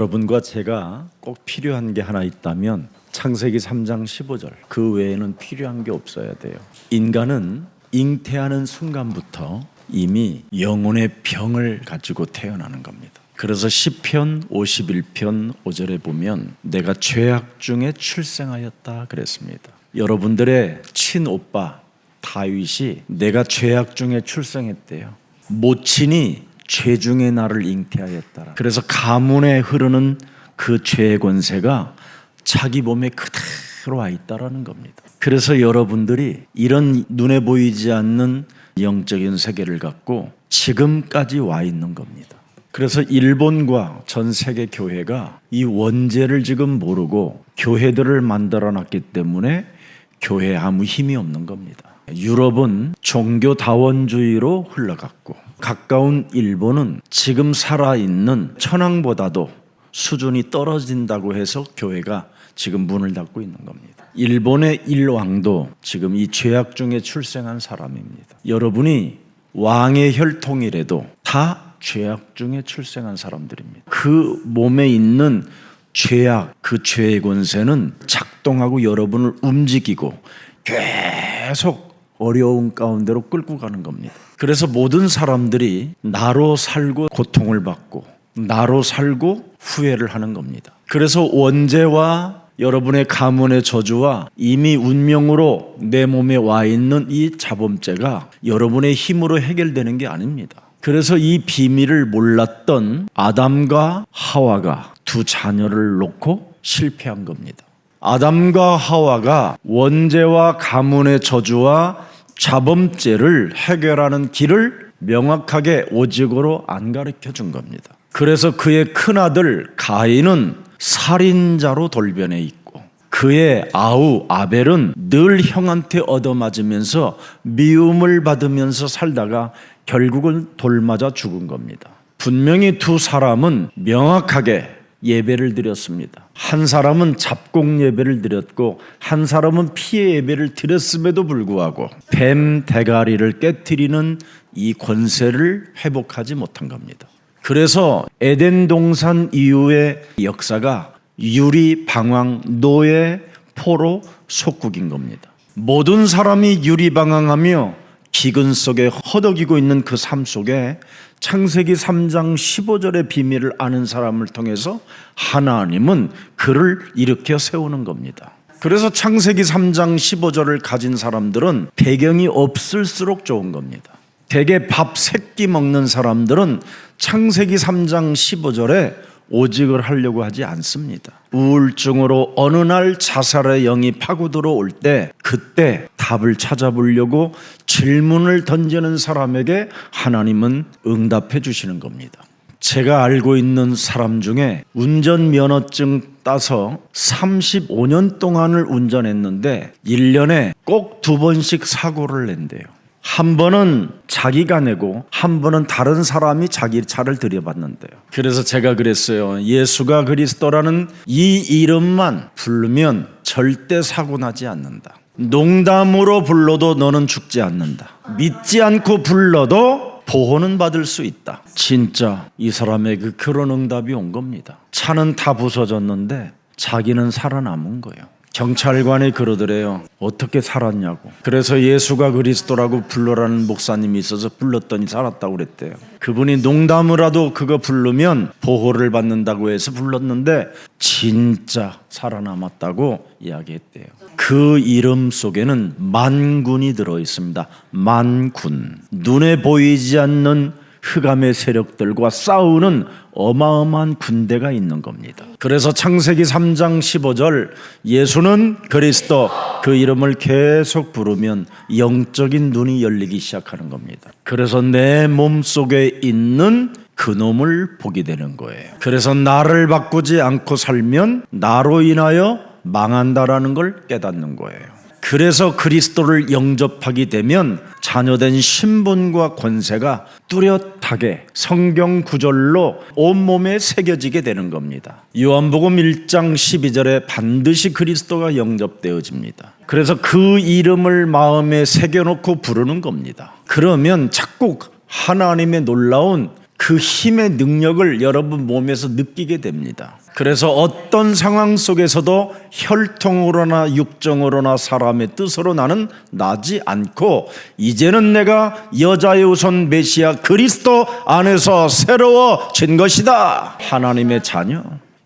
여러분과 제가 꼭 필요한 게 하나 있다면 창세기 3장 15절 그 외에는 필요한 게 없어야 돼요. 인간은 잉태하는 순간부터 이미 영혼의 병을 가지고 태어나는 겁니다. 그래서 시편 51편 5절에 보면 내가 죄악 중에 출생하였다 그랬습니다. 여러분들의 친오빠 다윗이 내가 죄악 중에 출생했대요. 모친이 죄 중에 나를 잉태하였다. 그래서 가문에 흐르는 그 죄의 권세가 자기 몸에 그대로 와 있다라는 겁니다. 그래서 여러분들이 이런 눈에 보이지 않는 영적인 세계를 갖고 지금까지 와 있는 겁니다. 그래서 일본과 전 세계 교회가 이 원죄를 지금 모르고 교회들을 만들어 놨기 때문에 교회에 아무 힘이 없는 겁니다. 유럽은 종교다원주의로 흘러갔고 가까운 일본은 지금 살아있는 천황보다도 수준이 떨어진다고 해서 교회가 지금 문을 닫고 있는 겁니다. 일본의 일왕도 지금 이 죄악 중에 출생한 사람입니다. 여러분이 왕의 혈통이라도 다 죄악 중에 출생한 사람들입니다. 그 몸에 있는 죄악, 그 죄의 권세는 작동하고 여러분을 움직이고 계속 어려운 가운데로 끌고 가는 겁니다. 그래서 모든 사람들이 나로 살고 고통을 받고 나로 살고 후회를 하는 겁니다. 그래서 원죄와 여러분의 가문의 저주와 이미 운명으로 내 몸에 와 있는 이 자범죄가 여러분의 힘으로 해결되는 게 아닙니다. 그래서 이 비밀을 몰랐던 아담과 하와가 두 자녀를 놓고 실패한 겁니다. 아담과 하와가 원죄와 가문의 저주와 자범죄를 해결하는 길을 명확하게 오직으로 안 가르쳐 준 겁니다. 그래서 그의 큰아들 가인은 살인자로 돌변해 있고 그의 아우 아벨은 늘 형한테 얻어맞으면서 미움을 받으면서 살다가 결국은 돌맞아 죽은 겁니다. 분명히 두 사람은 명확하게 예배를 드렸습니다. 한 사람은 잡곡 예배를 드렸고 한 사람은 피의 예배를 드렸음에도 불구하고 뱀 대가리를 깨트리는 이 권세를 회복하지 못한 겁니다. 그래서 에덴 동산 이후의 역사가 유리, 방황, 노예, 포로, 속국인 겁니다. 모든 사람이 유리, 방황하며 기근 속에 허덕이고 있는 그 삶 속에 창세기 3장 15절의 비밀을 아는 사람을 통해서 하나님은 그를 일으켜 세우는 겁니다. 그래서 창세기 3장 15절을 가진 사람들은 배경이 없을수록 좋은 겁니다. 대개 밥 3끼 먹는 사람들은 창세기 3장 15절에 오직을 하려고 하지 않습니다. 우울증으로 어느 날 자살의 영이 파고들어 올 때 그때 답을 찾아보려고 질문을 던지는 사람에게 하나님은 응답해 주시는 겁니다. 제가 알고 있는 사람 중에 운전면허증 따서 35년 동안을 운전했는데 1년에 꼭 2번씩 사고를 낸대요. 한 번은 자기가 내고 한 번은 다른 사람이 자기 차를 들여봤는데요. 그래서 제가 그랬어요. 예수가 그리스도라는 이 이름만 부르면 절대 사고 나지 않는다. 농담으로 불러도 너는 죽지 않는다. 믿지 않고 불러도 보호는 받을 수 있다. 진짜 이 사람에게 그런 응답이 온 겁니다. 차는 다 부서졌는데 자기는 살아남은 거예요. 경찰관이 그러더래요. 어떻게 살았냐고. 그래서 예수가 그리스도라고 불러라는 목사님이 있어서 불렀더니 살았다고 그랬대요. 그분이 농담으로라도 그거 부르면 보호를 받는다고 해서 불렀는데 진짜 살아남았다고 이야기했대요. 그 이름 속에는 만군이 들어있습니다. 만군. 눈에 보이지 않는 흑암의 세력들과 싸우는 어마어마한 군대가 있는 겁니다. 그래서 창세기 3장 15절 예수는 그리스도 그 이름을 계속 부르면 영적인 눈이 열리기 시작하는 겁니다. 그래서 내 몸속에 있는 그놈을 보게 되는 거예요. 그래서 나를 바꾸지 않고 살면 나로 인하여 망한다라는 걸 깨닫는 거예요. 그래서 그리스도를 영접하게 되면 자녀된 신분과 권세가 뚜렷하게 성경 구절로 온몸에 새겨지게 되는 겁니다. 요한복음 1장 12절에 반드시 그리스도가 영접되어집니다. 그래서 그 이름을 마음에 새겨놓고 부르는 겁니다. 그러면 자꾸 하나님의 놀라운 그 힘의 능력을 여러분 몸에서 느끼게 됩니다. 그래서 어떤 상황 속에서도 혈통으로나 육정으로나 사람의 뜻으로 나는 나지 않고 이제는 내가 여자의 우선 메시아 그리스도 안에서 새로워진 것이다. 하나님의 자녀.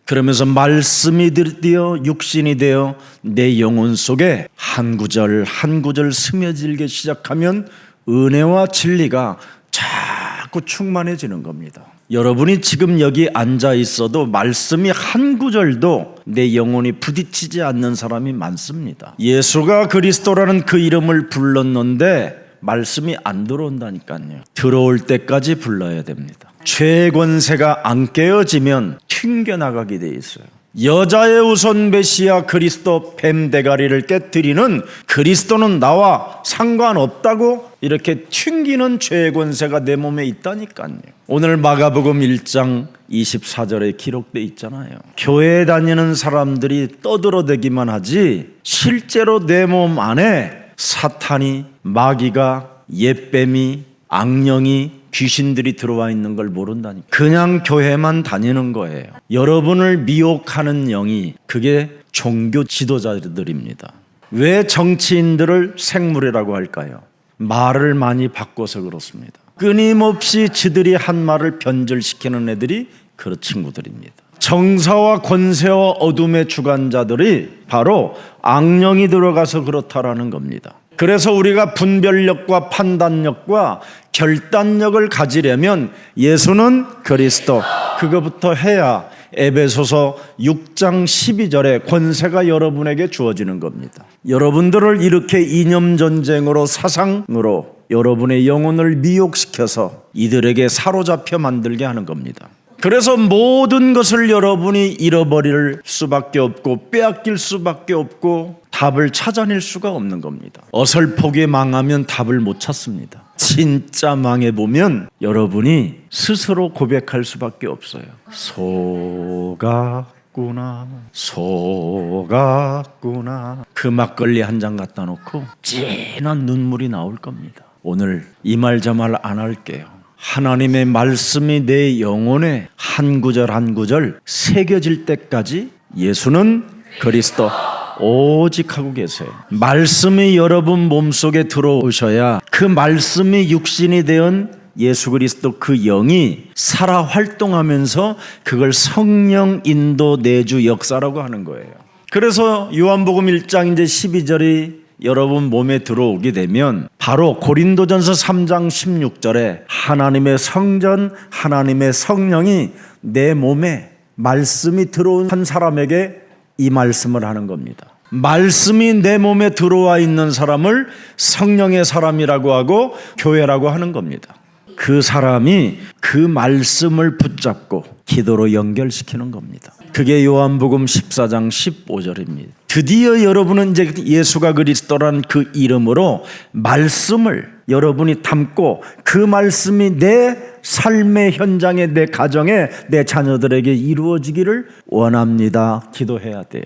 그러면서 말씀이 드디어 육신이 되어 내 영혼 속에 한 구절 한 구절 스며들기 시작하면 은혜와 진리가 자꾸 충만해지는 겁니다. 여러분이 지금 여기 앉아 있어도 말씀이 한 구절도 내 영혼이 부딪히지 않는 사람이 많습니다. 예수가 그리스도라는 그 이름을 불렀는데 말씀이 안 들어온다니까요. 들어올 때까지 불러야 됩니다. 죄의 권세가 안 깨어지면 튕겨나가게 돼 있어요. 여자의 우선 메시아 그리스도 뱀 대가리를 깨뜨리는 그리스도는 나와 상관없다고 이렇게 튕기는 죄의 권세가 내 몸에 있다니까요. 오늘 마가복음 1장 24절에 기록돼 있잖아요. 교회에 다니는 사람들이 떠들어대기만 하지 실제로 내 몸 안에 사탄이, 마귀가, 옛뱀이, 악령이, 귀신들이 들어와 있는 걸 모른다니까. 그냥 교회만 다니는 거예요. 여러분을 미혹하는 영이 그게 종교 지도자들입니다. 왜 정치인들을 생물이라고 할까요? 말을 많이 바꿔서 그렇습니다. 끊임없이 지들이 한 말을 변절시키는 애들이 그런 친구들입니다. 정사와 권세와 어둠의 주관자들이 바로 악령이 들어가서 그렇다라는 겁니다. 그래서 우리가 분별력과 판단력과 결단력을 가지려면 예수는 그리스도 그거부터 해야 에베소서 6장 12절에 권세가 여러분에게 주어지는 겁니다. 여러분들을 이렇게 이념전쟁으로 사상으로 여러분의 영혼을 미혹시켜서 이들에게 사로잡혀 만들게 하는 겁니다. 그래서 모든 것을 여러분이 잃어버릴 수밖에 없고 빼앗길 수밖에 없고 답을 찾아낼 수가 없는 겁니다. 어설프게 망하면 답을 못 찾습니다. 진짜 망해보면 여러분이 스스로 고백할 수밖에 없어요. 속았구나 속았구나. 그 막걸리 한 잔 갖다 놓고 진한 눈물이 나올 겁니다. 오늘 이 말 저 말 안 할게요. 하나님의 말씀이 내 영혼에 한 구절 한 구절 새겨질 때까지 예수는 그리스도 오직 하고 계세요. 말씀이 여러분 몸속에 들어오셔야 그 말씀이 육신이 되은 예수 그리스도 그 영이 살아 활동하면서 그걸 성령 인도 내주 역사라고 하는 거예요. 그래서 요한복음 1장 이제 12절이 여러분 몸에 들어오게 되면 바로 고린도전서 3장 16절에 하나님의 성전, 하나님의 성령이 내 몸에 말씀이 들어온 한 사람에게 이 말씀을 하는 겁니다. 말씀이 내 몸에 들어와 있는 사람을 성령의 사람이라고 하고 교회라고 하는 겁니다. 그 사람이 그 말씀을 붙잡고 기도로 연결시키는 겁니다. 그게 요한복음 14장 15절입니다. 드디어 여러분은 이제 예수가 그리스도라는 그 이름으로 말씀을 여러분이 담고 그 말씀이 내 삶의 현장에 내 가정에 내 자녀들에게 이루어지기를 원합니다. 기도해야 돼요.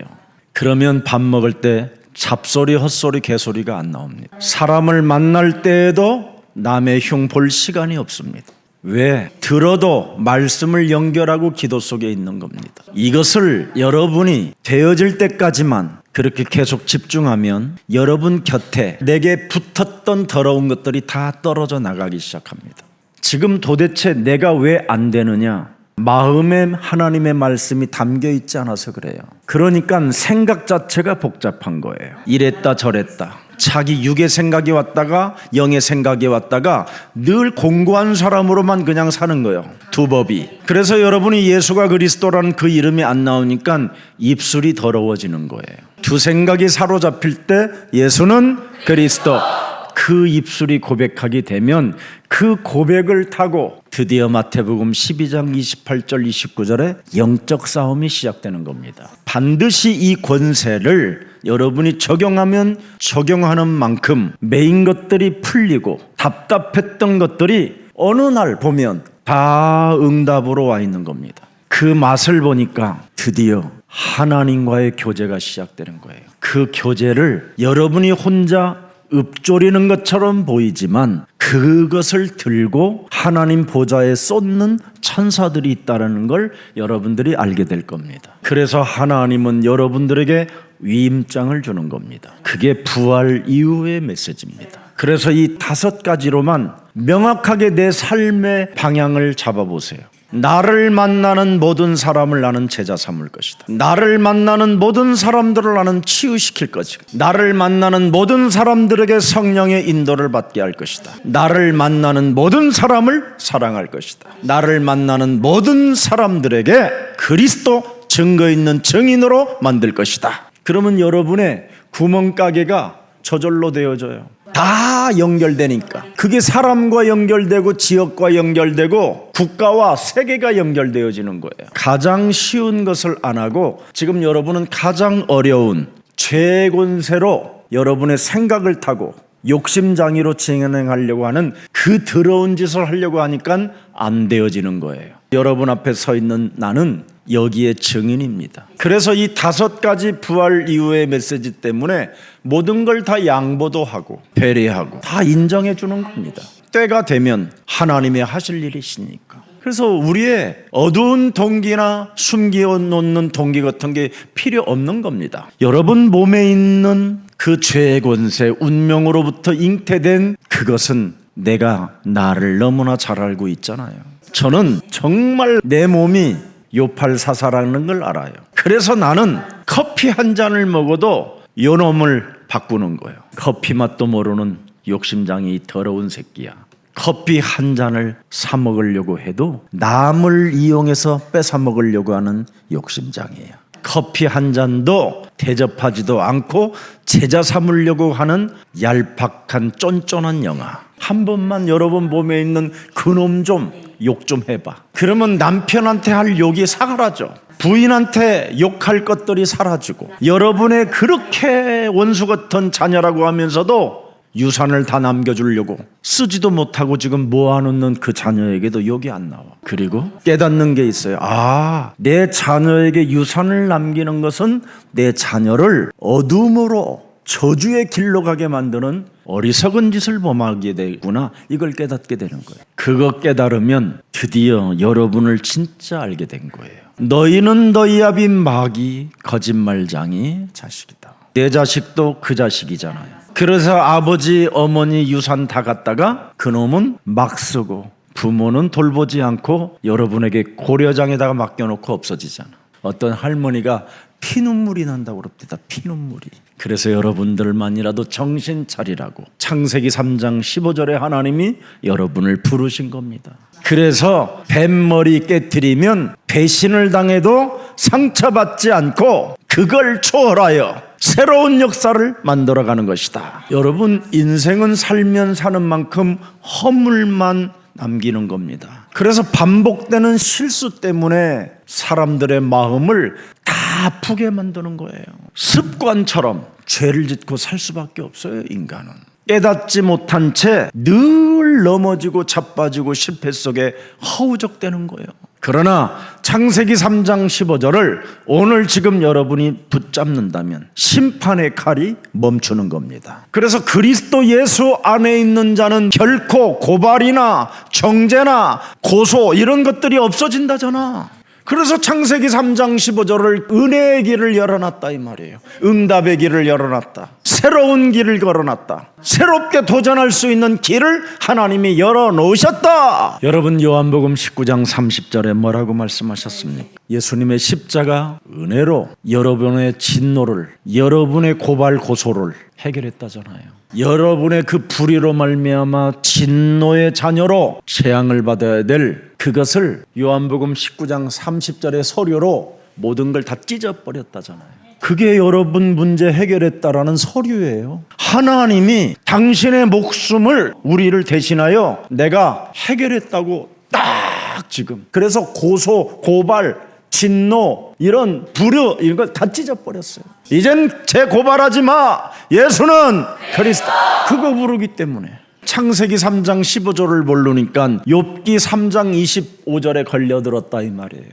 그러면 밥 먹을 때 잡소리 헛소리 개소리가 안 나옵니다. 사람을 만날 때에도 남의 흉 볼 시간이 없습니다. 왜? 들어도 말씀을 연결하고 기도 속에 있는 겁니다. 이것을 여러분이 되어질 때까지만 그렇게 계속 집중하면 여러분 곁에 내게 붙었던 더러운 것들이 다 떨어져 나가기 시작합니다. 지금 도대체 내가 왜 안 되느냐? 마음에 하나님의 말씀이 담겨 있지 않아서 그래요. 그러니까 생각 자체가 복잡한 거예요. 이랬다 저랬다. 자기 육의 생각이 왔다가 영의 생각이 왔다가 늘 공고한 사람으로만 그냥 사는 거예요. 두법이. 그래서 여러분이 예수가 그리스도라는 그 이름이 안 나오니까 입술이 더러워지는 거예요. 두 생각이 사로잡힐 때 예수는 그리스도 그 입술이 고백하게 되면 그 고백을 타고 드디어 마태복음 12장 28절 29절에 영적 싸움이 시작되는 겁니다. 반드시 이 권세를 여러분이 적용하면 적용하는 만큼 메인 것들이 풀리고 답답했던 것들이 어느 날 보면 다 응답으로 와 있는 겁니다. 그 맛을 보니까 드디어 하나님과의 교제가 시작되는 거예요. 그 교제를 여러분이 혼자 읊조리는 것처럼 보이지만 그것을 들고 하나님 보좌에 쏟는 천사들이 있다는 걸 여러분들이 알게 될 겁니다. 그래서 하나님은 여러분들에게 위임장을 주는 겁니다. 그게 부활 이후의 메시지입니다. 그래서 이 5가지로만 명확하게 내 삶의 방향을 잡아보세요. 나를 만나는 모든 사람을 나는 제자 삼을 것이다. 나를 만나는 모든 사람들을 나는 치유시킬 것이다. 나를 만나는 모든 사람들에게 성령의 인도를 받게 할 것이다. 나를 만나는 모든 사람을 사랑할 것이다. 나를 만나는 모든 사람들에게 그리스도 증거 있는 증인으로 만들 것이다. 그러면 여러분의 구멍가게가 저절로 되어져요. 다 연결되니까. 그게 사람과 연결되고 지역과 연결되고 국가와 세계가 연결되어지는 거예요. 가장 쉬운 것을 안 하고 지금 여러분은 가장 어려운 죄의 권세로 여러분의 생각을 타고 욕심장애로 진행하려고 하는 그 더러운 짓을 하려고 하니까 안 되어지는 거예요. 여러분 앞에 서 있는 나는 여기에 증인입니다. 그래서 이 5가지 부활 이후의 메시지 때문에 모든 걸 다 양보도 하고 배려하고 다 인정해 주는 겁니다. 때가 되면 하나님이 하실 일이시니까. 그래서 우리의 어두운 동기나 숨겨놓는 동기 같은 게 필요 없는 겁니다. 여러분 몸에 있는 그 죄의 권세, 운명으로부터 잉태된 그것은 내가 나를 너무나 잘 알고 있잖아요. 저는 정말 내 몸이 요팔사사라는 걸 알아요. 그래서 나는 커피 한 잔을 먹어도 요 놈을 바꾸는 거예요. 커피 맛도 모르는 욕심장이 더러운 새끼야. 커피 한 잔을 사 먹으려고 해도 남을 이용해서 뺏어 먹으려고 하는 욕심장이에요. 커피 한 잔도 대접하지도 않고 제자 삼으려고 하는 얄팍한 쫀쫀한 영아. 한 번만 여러분 몸에 있는 그놈 좀 욕 좀 해봐. 그러면 남편한테 할 욕이 사라져. 부인한테 욕할 것들이 사라지고, 여러분의 그렇게 원수 같은 자녀라고 하면서도 유산을 다 남겨주려고 쓰지도 못하고 지금 모아놓는 그 자녀에게도 욕이 안 나와. 그리고 깨닫는 게 있어요. 내 자녀에게 유산을 남기는 것은 내 자녀를 어둠으로 저주의 길로 가게 만드는 어리석은 짓을 범하게 되구나. 이걸 깨닫게 되는 거예요. 그거 깨달으면 드디어 여러분을 진짜 알게 된 거예요. 너희는 너희 아비 마귀 거짓말장이 자식이다. 내 자식도 그 자식이잖아요. 그래서 아버지 어머니 유산 다 갖다가 그놈은 막 쓰고 부모는 돌보지 않고 여러분에게 고려장에다가 맡겨놓고 없어지잖아. 어떤 할머니가 피눈물이 난다고 그럽니다. 피눈물이. 그래서 여러분들만이라도 정신 차리라고 창세기 3장 15절에 하나님이 여러분을 부르신 겁니다. 그래서 뱀머리 깨트리면 배신을 당해도 상처받지 않고 그걸 초월하여 새로운 역사를 만들어가는 것이다. 여러분, 인생은 살면 사는 만큼 허물만 남기는 겁니다. 그래서 반복되는 실수 때문에 사람들의 마음을 다 아프게 만드는 거예요. 습관처럼 죄를 짓고 살 수밖에 없어요. 인간은 깨닫지 못한 채 늘 넘어지고 자빠지고 실패 속에 허우적대는 거예요. 그러나 창세기 3장 15절을 오늘 지금 여러분이 붙잡는다면 심판의 칼이 멈추는 겁니다. 그래서 그리스도 예수 안에 있는 자는 결코 고발이나 정죄나 고소 이런 것들이 없어진다잖아. 그래서 창세기 3장 15절을 은혜의 길을 열어놨다 이 말이에요. 응답의 길을 열어놨다. 새로운 길을 걸어놨다. 새롭게 도전할 수 있는 길을 하나님이 열어놓으셨다. 여러분, 요한복음 19장 30절에 뭐라고 말씀하셨습니까? 예수님의 십자가 은혜로 여러분의 진노를, 여러분의 고발 고소를 해결했다잖아요. 여러분의 그 불의로 말미암아 진노의 자녀로 재앙을 받아야 될 그것을 요한복음 19장 30절의 서류로 모든 걸 다 찢어버렸다잖아요. 그게 여러분 문제 해결했다라는 서류예요. 하나님이 당신의 목숨을 우리를 대신하여 내가 해결했다고 딱 지금. 그래서 고소, 고발, 진노, 이런 불효 이런 걸 다 찢어버렸어요. 이젠 재고발하지 마. 예수는 그리스도. 그거 부르기 때문에. 창세기 3장 15절을 모르니까 욥기 3장 25절에 걸려들었다 이 말이에요.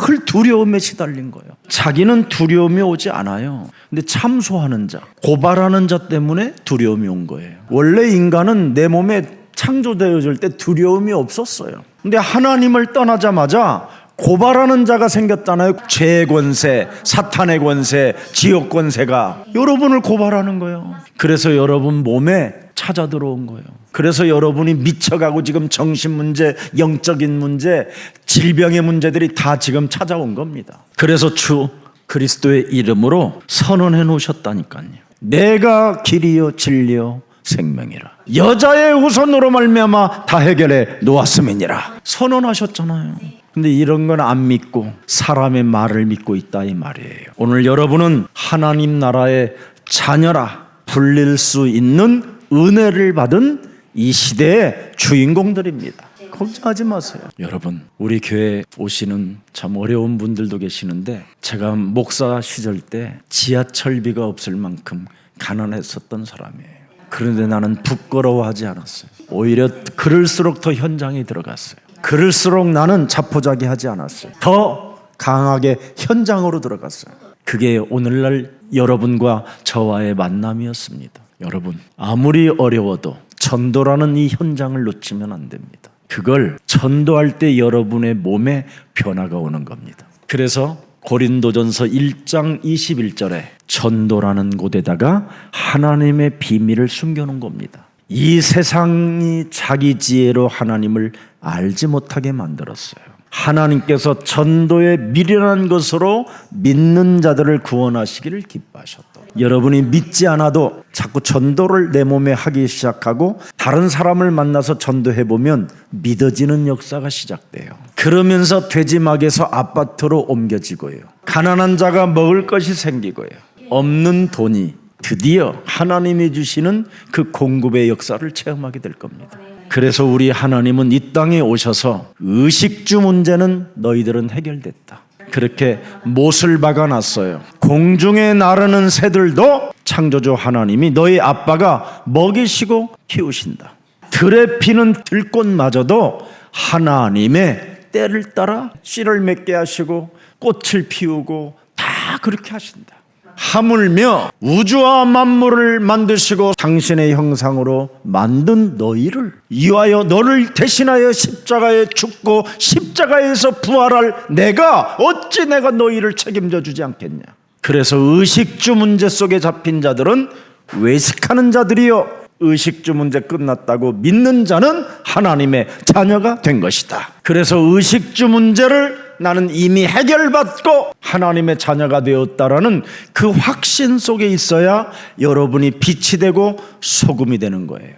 큰 두려움에 시달린 거예요. 자기는 두려움이 오지 않아요. 근데 참소하는 자, 고발하는 자 때문에 두려움이 온 거예요. 원래 인간은 내 몸에 창조되어질 때 두려움이 없었어요. 근데 하나님을 떠나자마자 고발하는 자가 생겼잖아요. 죄의 권세, 사탄의 권세, 지옥 권세가 여러분을 고발하는 거예요. 그래서 여러분 몸에 찾아 들어온 거예요. 그래서 여러분이 미쳐가고 지금 정신 문제, 영적인 문제, 질병의 문제들이 다 지금 찾아온 겁니다. 그래서 주 그리스도의 이름으로 선언해 놓으셨다니까요. 내가 길이요 진리요 생명이라. 여자의 후손으로 말미암아 다 해결해 놓았음이니라. 선언하셨잖아요. 근데 이런 건 안 믿고 사람의 말을 믿고 있다 이 말이에요. 오늘 여러분은 하나님 나라의 자녀라 불릴 수 있는 은혜를 받은 이 시대의 주인공들입니다. 걱정하지 마세요. 여러분, 우리 교회 오시는 참 어려운 분들도 계시는데 제가 목사 시절 때 지하철비가 없을 만큼 가난했었던 사람이에요. 그런데 나는 부끄러워하지 않았어요. 오히려 그럴수록 더 현장에 들어갔어요. 그럴수록 나는 자포자기하지 않았어요. 더 강하게 현장으로 들어갔어요. 그게 오늘날 여러분과 저와의 만남이었습니다. 여러분, 아무리 어려워도 전도라는 이 현장을 놓치면 안 됩니다. 그걸 전도할 때 여러분의 몸에 변화가 오는 겁니다. 그래서 고린도전서 1장 21절에 전도라는 곳에다가 하나님의 비밀을 숨겨놓은 겁니다. 이 세상이 자기 지혜로 하나님을 알지 못하게 만들었어요. 하나님께서 전도에 미련한 것으로 믿는 자들을 구원하시기를 기뻐하셨다. 여러분이 믿지 않아도 자꾸 전도를 내 몸에 하기 시작하고 다른 사람을 만나서 전도해보면 믿어지는 역사가 시작돼요. 그러면서 돼지막에서 아파트로 옮겨지고요. 가난한 자가 먹을 것이 생기고요. 없는 돈이 드디어 하나님이 주시는 그 공급의 역사를 체험하게 될 겁니다. 그래서 우리 하나님은 이 땅에 오셔서 의식주 문제는 너희들은 해결됐다. 그렇게 못을 박아놨어요. 공중에 나르는 새들도 창조주 하나님이 너희 아빠가 먹이시고 키우신다. 들에 피는 들꽃마저도 하나님의 때를 따라 씨를 맺게 하시고 꽃을 피우고 다 그렇게 하신다. 하물며 우주와 만물을 만드시고 당신의 형상으로 만든 너희를 이와여 너를 대신하여 십자가에 죽고 십자가에서 부활할 내가 어찌 내가 너희를 책임져 주지 않겠냐. 그래서 의식주 문제 속에 잡힌 자들은 외식하는 자들이요 의식주 문제 끝났다고 믿는 자는 하나님의 자녀가 된 것이다. 그래서 의식주 문제를 나는 이미 해결받고 하나님의 자녀가 되었다라는 그 확신 속에 있어야 여러분이 빛이 되고 소금이 되는 거예요.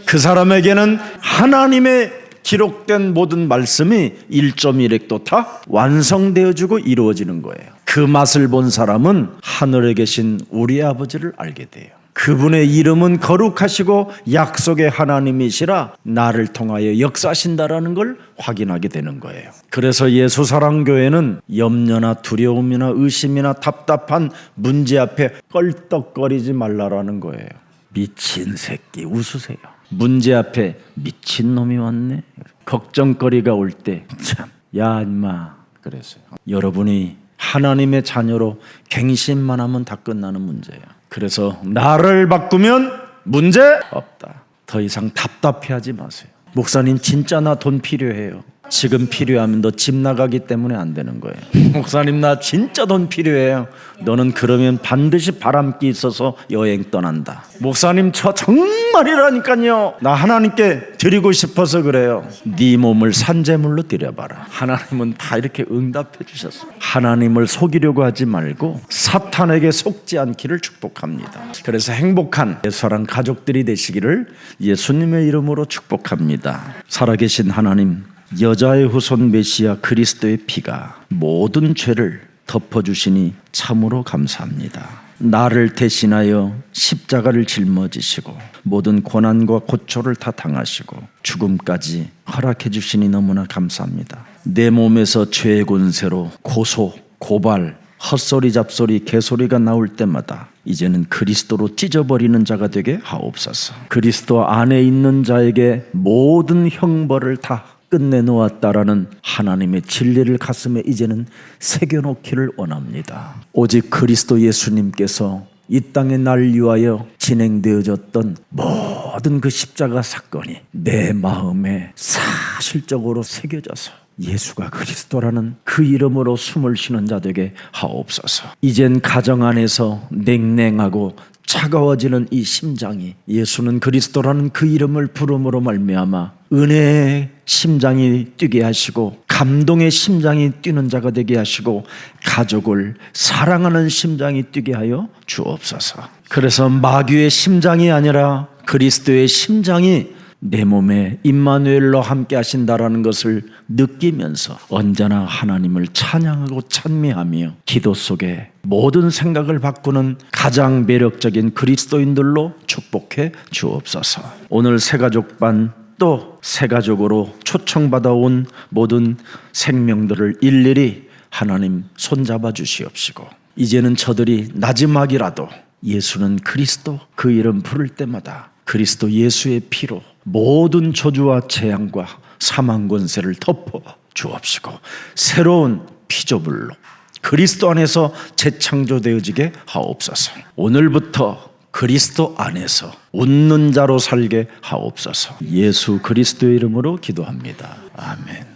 그 사람에게는 하나님의 기록된 모든 말씀이 1.1획도 다 완성되어지고 이루어지는 거예요. 그 맛을 본 사람은 하늘에 계신 우리 아버지를 알게 돼요. 그분의 이름은 거룩하시고 약속의 하나님이시라 나를 통하여 역사하신다라는 걸 확인하게 되는 거예요. 그래서 예수사랑교회는 염려나 두려움이나 의심이나 답답한 문제 앞에 껄떡거리지 말라라는 거예요. 미친 새끼 웃으세요. 문제 앞에 미친놈이 왔네. 걱정거리가 올 때 참 야 인마 그랬어요. 여러분이 하나님의 자녀로 갱신만 하면 다 끝나는 문제예요. 그래서 나를 바꾸면 문제 없다. 더 이상 답답해하지 마세요. 목사님 진짜 나 돈 필요해요. 지금 필요하면 너 집 나가기 때문에 안 되는 거예요. 목사님 나 진짜 돈 필요해요. 너는 그러면 반드시 바람기 있어서 여행 떠난다. 목사님 저 정말이라니까요. 나 하나님께 드리고 싶어서 그래요. 네 몸을 산재물로 드려봐라. 하나님은 다 이렇게 응답해 주셨어요. 하나님을 속이려고 하지 말고 사탄에게 속지 않기를 축복합니다. 그래서 행복한 예수랑 가족들이 되시기를 예수님의 이름으로 축복합니다. 살아계신 하나님, 여자의 후손 메시아 그리스도의 피가 모든 죄를 덮어주시니 참으로 감사합니다. 나를 대신하여 십자가를 짊어지시고 모든 고난과 고초를 다 당하시고 죽음까지 허락해 주시니 너무나 감사합니다. 내 몸에서 죄의 권세로 고소, 고발, 헛소리 잡소리 개소리가 나올 때마다 이제는 그리스도로 찢어버리는 자가 되게 하옵소서. 그리스도 안에 있는 자에게 모든 형벌을 다 끝내놓았다라는 하나님의 진리를 가슴에 이제는 새겨놓기를 원합니다. 오직 그리스도 예수님께서 이 땅에 날 위하여 진행되어졌던 모든 그 십자가 사건이 내 마음에 사실적으로 새겨져서 예수가 그리스도라는 그 이름으로 숨을 쉬는 자 되게 하옵소서. 이젠 가정 안에서 냉랭하고 차가워지는 이 심장이 예수는 그리스도라는 그 이름을 부름으로 말미암아 은혜의 심장이 뛰게 하시고 감동의 심장이 뛰는 자가 되게 하시고 가족을 사랑하는 심장이 뛰게 하여 주옵소서. 그래서 마귀의 심장이 아니라 그리스도의 심장이 내 몸에 임마누엘로 함께 하신다라는 것을 느끼면서 언제나 하나님을 찬양하고 찬미하며 기도 속에 모든 생각을 바꾸는 가장 매력적인 그리스도인들로 축복해 주옵소서. 오늘 새가족반 또 새가족으로 초청받아온 모든 생명들을 일일이 하나님 손잡아 주시옵시고 이제는 저들이 나지막이라도 예수는 그리스도 그 이름 부를 때마다 그리스도 예수의 피로 모든 저주와 재앙과 사망 권세를 덮어 주옵시고 새로운 피조물로 그리스도 안에서 재창조되어지게 하옵소서. 오늘부터 그리스도 안에서 웃는 자로 살게 하옵소서. 예수 그리스도의 이름으로 기도합니다. 아멘.